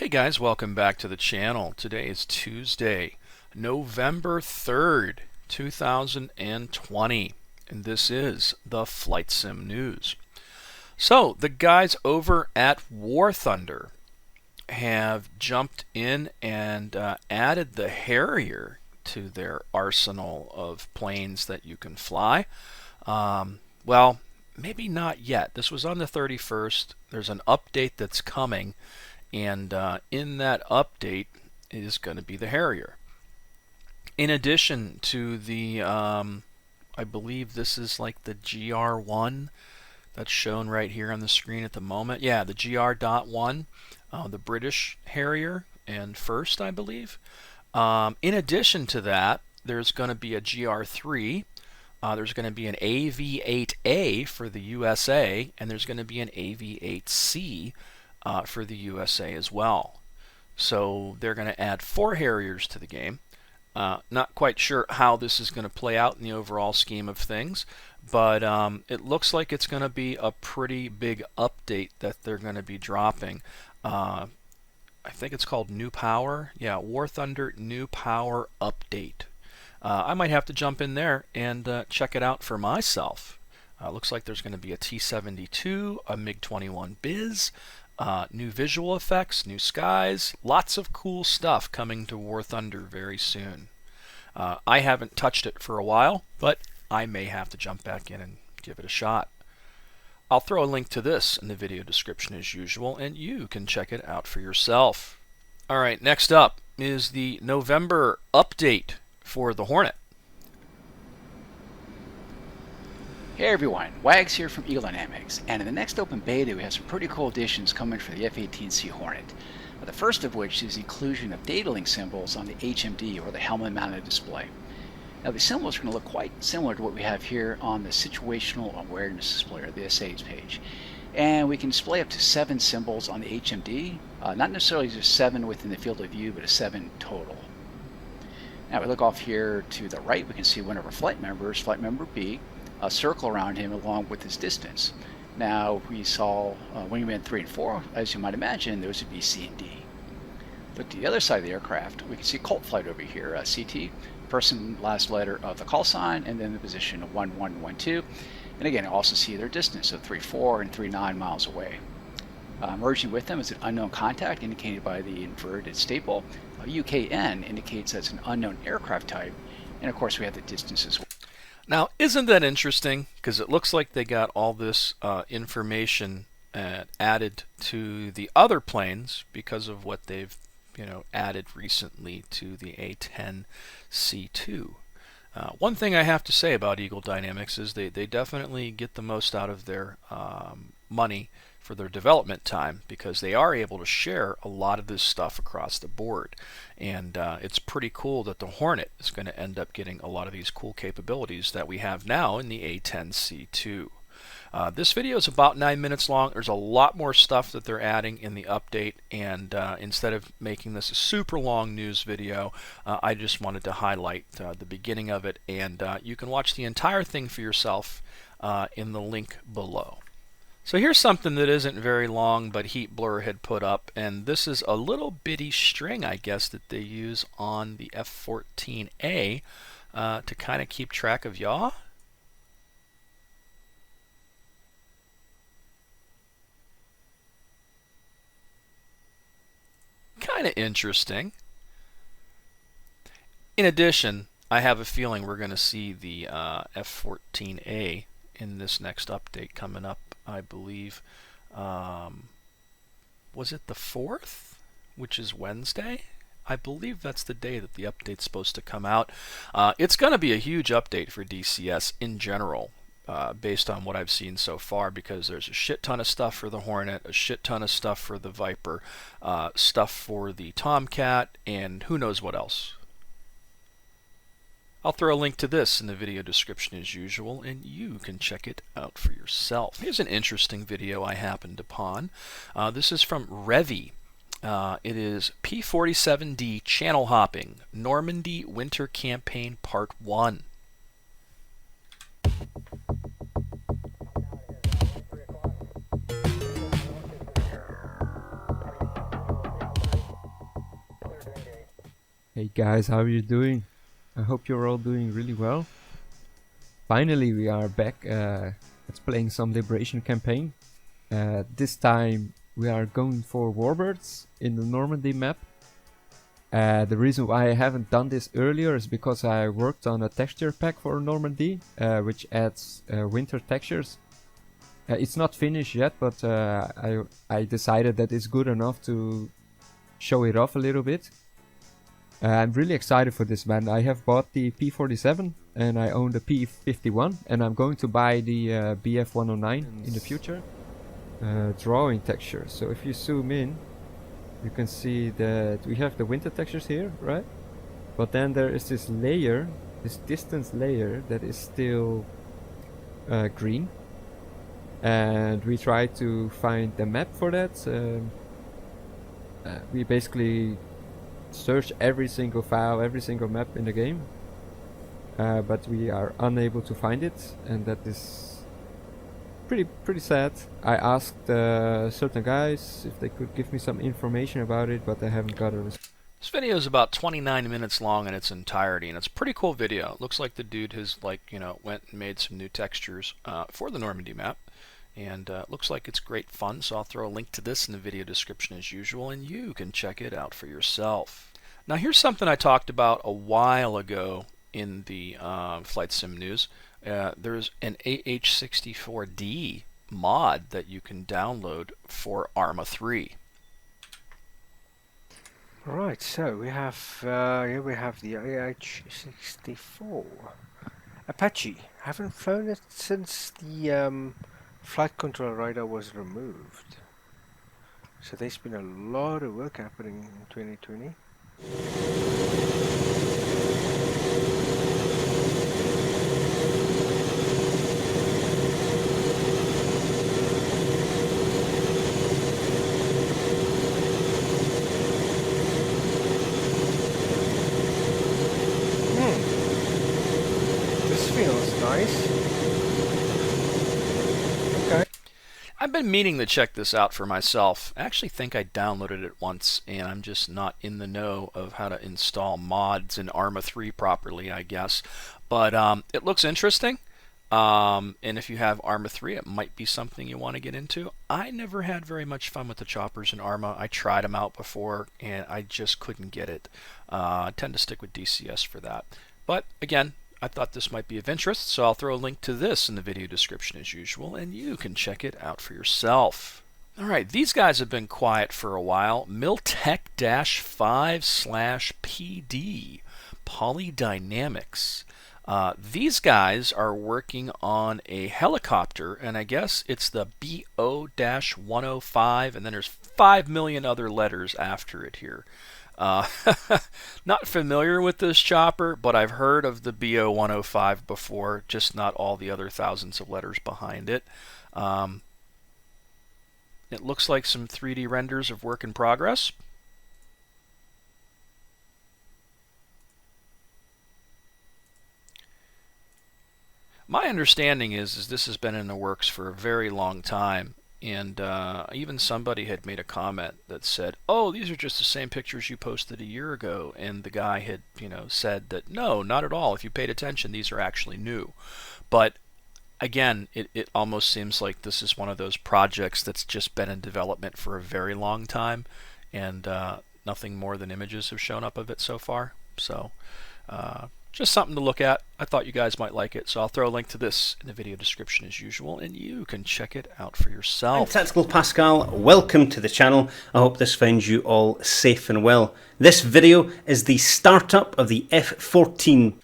Hey guys, welcome back to the channel. Today is Tuesday, November 3rd, 2020, and this is the Flight Sim News. So, the guys over at WarThunder have jumped in and added the Harrier to their arsenal of planes that you can fly. Well, maybe not yet. This was on the 31st. There's an update that's coming. And in that update is going to be the Harrier. In addition to the, I believe this is like the GR1 that's shown right here on the screen at the moment. Yeah, the GR.1, the British Harrier, and first, I believe. In addition to that, there's going to be a GR3. There's going to be an AV-8A for the USA, and there's going to be an AV-8C for the USA as well. So they're going to add 4 Harriers to the game. Not quite sure how this is going to play out in the overall scheme of things, but it looks like it's going to be a pretty big update that they're going to be dropping. I think it's called New Power. Yeah, WarThunder New Power Update. I might have to jump in there and check it out for myself. Looks like there's going to be a T-72, a MiG-21 Biz, new visual effects, new skies, lots of cool stuff coming to WarThunder very soon. I haven't touched it for a while, but I may have to jump back in and give it a shot. I'll throw a link to this in the video description as usual, and you can check it out for yourself. Alright, next up is the November update for the Hornet. Hey everyone, Wags here from Eagle Dynamics, and in the next open beta we have some pretty cool additions coming for the F-15C Hornet. The first of which is the inclusion of data link symbols on the HMD, or the helmet mounted display. Now the symbols are going to look quite similar to what we have here on the Situational Awareness display, or the SA's page. And we can display up to 7 symbols on the HMD, not necessarily just 7 within the field of view, but a 7 total. Now we look off here to the right, we can see one of our flight members, Flight Member B, a circle around him along with his distance. Now we saw wingman 3 and 4, as you might imagine, those would be C and D. Look to the other side of the aircraft, we can see Colt Flight over here, CT, first and last letter of the call sign, and then the position of 1112. And again, you also see their distance of 34 and 39 miles away. Merging with them is an unknown contact indicated by the inverted staple. UKN indicates that's an unknown aircraft type, and of course we have the distance as well. Now, isn't that interesting? Because it looks like they got all this information added to the other planes because of what they've, added recently to the A10C2. One thing I have to say about Eagle Dynamics is they definitely get the most out of their money for their development time, because they are able to share a lot of this stuff across the board. And it's pretty cool that the Hornet is going to end up getting a lot of these cool capabilities that we have now in the A10C2. This video is about 9 minutes long. There's a lot more stuff that they're adding in the update, and instead of making this a super long news video, I just wanted to highlight the beginning of it, and you can watch the entire thing for yourself in the link below. So here's something that isn't very long, but Heatblur had put up, and this is a little bitty string, I guess, that they use on the F-14A to kind of keep track of yaw. Kind of interesting. In addition, I have a feeling we're going to see the F-14A in this next update coming up, I believe. Was it the 4th, which is Wednesday? I believe that's the day that the update's supposed to come out. It's going to be a huge update for DCS in general, based on what I've seen so far, because there's a shit ton of stuff for the Hornet, a shit ton of stuff for the Viper, stuff for the Tomcat, and who knows what else. I'll throw a link to this in the video description as usual, and you can check it out for yourself. Here's an interesting video I happened upon. This is from Revy. It is P-47D Channel Hopping, Normandy Winter Campaign Part 1. Hey guys, how are you doing? I hope you're all doing really well. Finally, we are back. Let's playing some Liberation campaign. This time we are going for Warbirds in the Normandy map. The reason why I haven't done this earlier is because I worked on a texture pack for Normandy, which adds winter textures. It's not finished yet, but I decided that it's good enough to show it off a little bit. I'm really excited for this, man. I have bought the P47 and I own the P51, and I'm going to buy the BF109 in the future. Drawing textures. So if you zoom in, you can see that we have the winter textures here, right? But then there is this layer, this distance layer that is still green. And we try to find the map for that. We basically search every single file, every single map in the game, but we are unable to find it, and that is pretty sad. I asked certain guys if they could give me some information about it, but I haven't got a response. This video is about 29 minutes long in its entirety, and it's a pretty cool video. It looks like the dude has, went and made some new textures for the Normandy map. And looks like it's great fun, so I'll throw a link to this in the video description as usual, and you can check it out for yourself. Now here's something I talked about a while ago in the Flight Sim news. There's an AH-64D mod that you can download for Arma 3. Right, so we have here we have the AH-64 Apache. Haven't flown it since the flight control radar was removed. So there's been a lot of work happening in 2020. This feels nice. I've been meaning to check this out for myself. I actually think I downloaded it once, and I'm just not in the know of how to install mods in Arma 3 properly, I guess. But it looks interesting, and if you have Arma 3, it might be something you want to get into. I never had very much fun with the choppers in Arma. I tried them out before, and I just couldn't get it. I tend to stick with DCS for that. But again, I thought this might be of interest, so I'll throw a link to this in the video description as usual, and you can check it out for yourself. Alright, these guys have been quiet for a while. Miltech-5/PD, Polydynamics. These guys are working on a helicopter, and I guess it's the BO-105, and then there's 5 million other letters after it here. Not familiar with this chopper, but I've heard of the BO-105 before, just not all the other thousands of letters behind it. It looks like some 3D renders of work in progress. My understanding is this has been in the works for a very long time. And even somebody had made a comment that said, oh, these are just the same pictures you posted a year ago. And the guy had, said that, no, not at all. If you paid attention, these are actually new. But again, it almost seems like this is one of those projects that's just been in development for a very long time. And nothing more than images have shown up of it so far. So just something to look at. I thought you guys might like it, so I'll throw a link to this in the video description as usual, and you can check it out for yourself. I'm Tactical Pascal, welcome to the channel. I hope this finds you all safe and well. This video is the startup of the F-14.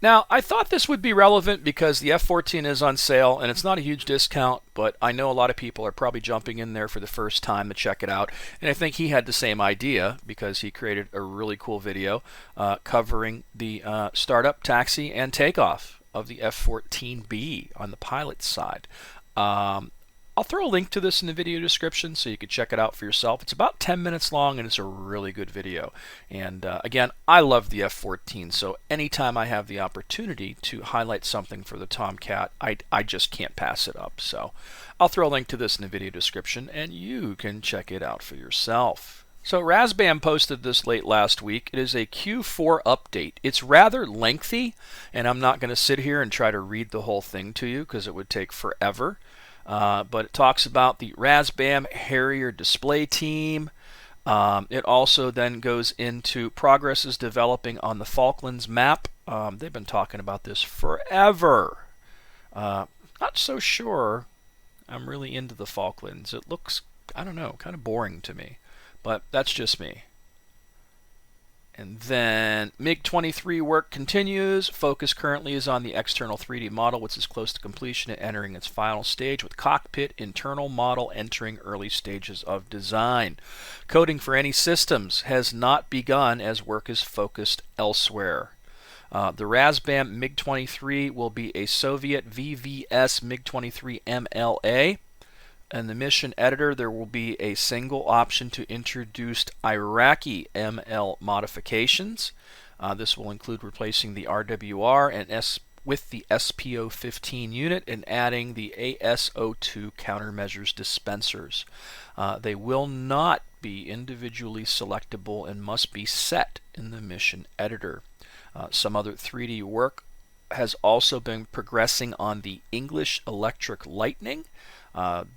Now, I thought this would be relevant because the F-14 is on sale, and it's not a huge discount, but I know a lot of people are probably jumping in there for the first time to check it out, and I think he had the same idea because he created a really cool video covering the startup, taxi, and takeoff of the F-14B on the pilot side. I'll throw a link to this in the video description so you can check it out for yourself. It's about 10 minutes long and it's a really good video. And again, I love the F-14, so anytime I have the opportunity to highlight something for the Tomcat, I just can't pass it up. So I'll throw a link to this in the video description and you can check it out for yourself. So Razbam posted this late last week. It is a Q4 update. It's rather lengthy, and I'm not going to sit here and try to read the whole thing to you because it would take forever. But it talks about the Razbam Harrier display team. It also then goes into progress is developing on the Falklands map. They've been talking about this forever. Not so sure I'm really into the Falklands. It looks, I don't know, kind of boring to me. But that's just me. And then MiG-23 work continues. Focus currently is on the external 3D model, which is close to completion and entering its final stage, with cockpit internal model entering early stages of design. Coding for any systems has not begun as work is focused elsewhere. The Razbam MiG-23 will be a Soviet VVS MiG-23 MLA. In the mission editor, there will be a single option to introduce Iraqi ML modifications. This will include replacing the RWR and with the SPO-15 unit and adding the ASO2 countermeasures dispensers. They will not be individually selectable and must be set in the mission editor. Some other 3D work has also been progressing on the English Electric Lightning.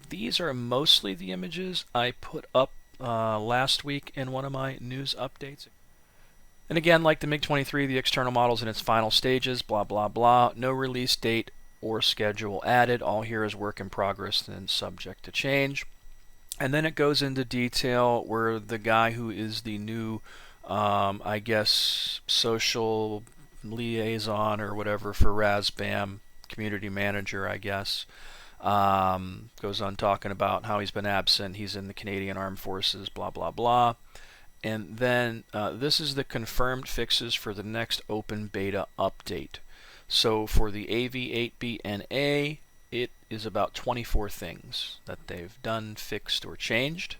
These are mostly the images I put up last week in one of my news updates. And again, like the MiG-23, the external model is in its final stages, blah, blah, blah. No release date or schedule added. All here is work in progress and subject to change. And then it goes into detail where the guy who is the new, I guess, social liaison or whatever for Razbam, community manager, I guess, goes on talking about how he's been absent, he's in the Canadian Armed Forces, blah, blah, blah. And then this is the confirmed fixes for the next open beta update. So for the AV8BNA, it is about 24 things that they've done, fixed, or changed.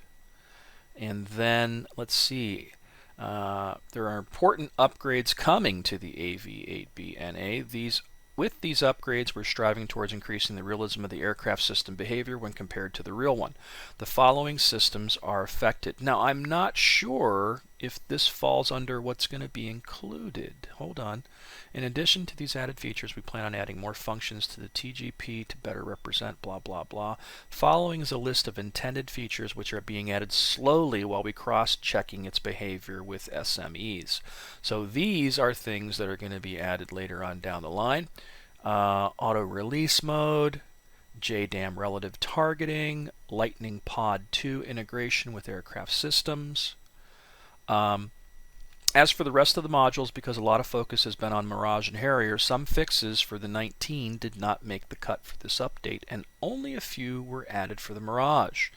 And then, let's see, there are important upgrades coming to the AV8BNA. With these upgrades, we're striving towards increasing the realism of the aircraft system behavior when compared to the real one. The following systems are affected. Now, I'm not sure if this falls under what's going to be included. Hold on. In addition to these added features, we plan on adding more functions to the TGP to better represent blah, blah, blah. Following is a list of intended features which are being added slowly while we cross-checking its behavior with SMEs. So these are things that are going to be added later on down the line. Auto release mode, JDAM relative targeting, Lightning Pod 2 integration with aircraft systems. As for the rest of the modules, because a lot of focus has been on Mirage and Harrier, some fixes for the 19 did not make the cut for this update, and only a few were added for the Mirage.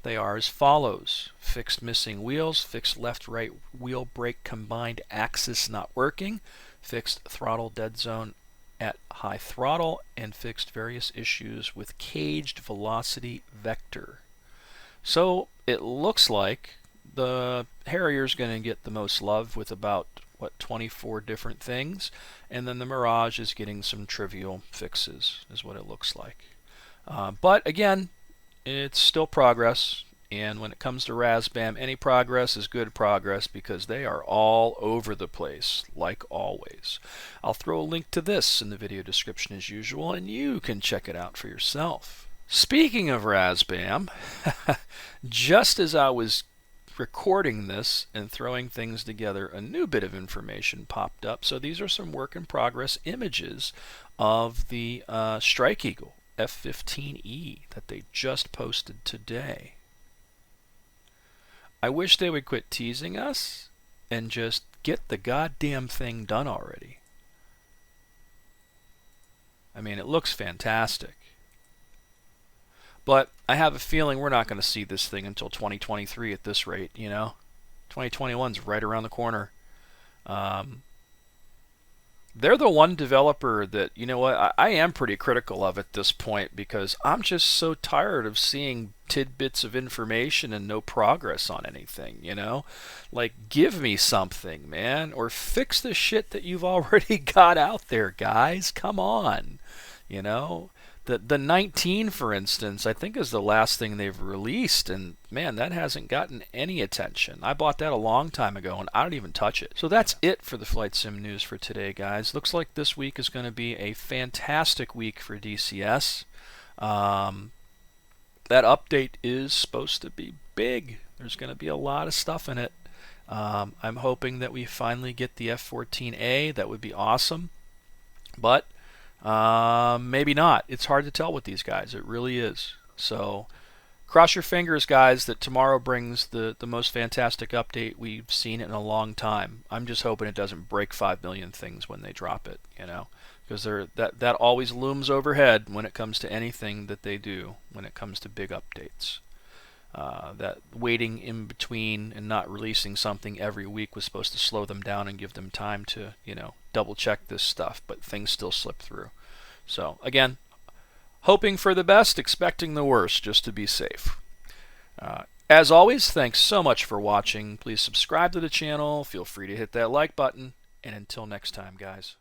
They are as follows: fixed missing wheels, fixed left-right wheel brake combined axis not working, fixed throttle dead zone at high throttle, and fixed various issues with caged velocity vector. So it looks like the Harrier's going to get the most love with about, 24 different things, and then the Mirage is getting some trivial fixes, is what it looks like. But again, it's still progress, and when it comes to Razbam, any progress is good progress because they are all over the place, like always. I'll throw a link to this in the video description as usual, and you can check it out for yourself. Speaking of Razbam, just as I was recording this and throwing things together, a new bit of information popped up. So these are some work in progress images of the Strike Eagle F-15E that they just posted today. I wish they would quit teasing us and just get the goddamn thing done already. I mean, it looks fantastic. But I have a feeling we're not going to see this thing until 2023 at this rate, you know? 2021's right around the corner. They're the one developer that, you know what, I am pretty critical of at this point because I'm just so tired of seeing tidbits of information and no progress on anything, you know? Like, give me something, man, or fix the shit that you've already got out there, guys. Come on, you know? The 19, for instance, I think is the last thing they've released, and man, that hasn't gotten any attention. I bought that a long time ago, and I don't even touch it. So that's it for the Flight Sim news for today, guys. Looks like this week is going to be a fantastic week for DCS. That update is supposed to be big. There's going to be a lot of stuff in it. I'm hoping that we finally get the F-14A. That would be awesome. But maybe not. It's hard to tell with these guys. It really is. So cross your fingers, guys, that tomorrow brings the most fantastic update we've seen in a long time. I'm just hoping it doesn't break 5 million things when they drop it, you know, because that always looms overhead when it comes to anything that they do, when it comes to big updates. That waiting in between and not releasing something every week was supposed to slow them down and give them time to, you know, double check this stuff, but things still slip through. So again, hoping for the best, expecting the worst, just to be safe. As always, thanks so much for watching. Please subscribe to the channel, feel free to hit that like button, and until next time, guys.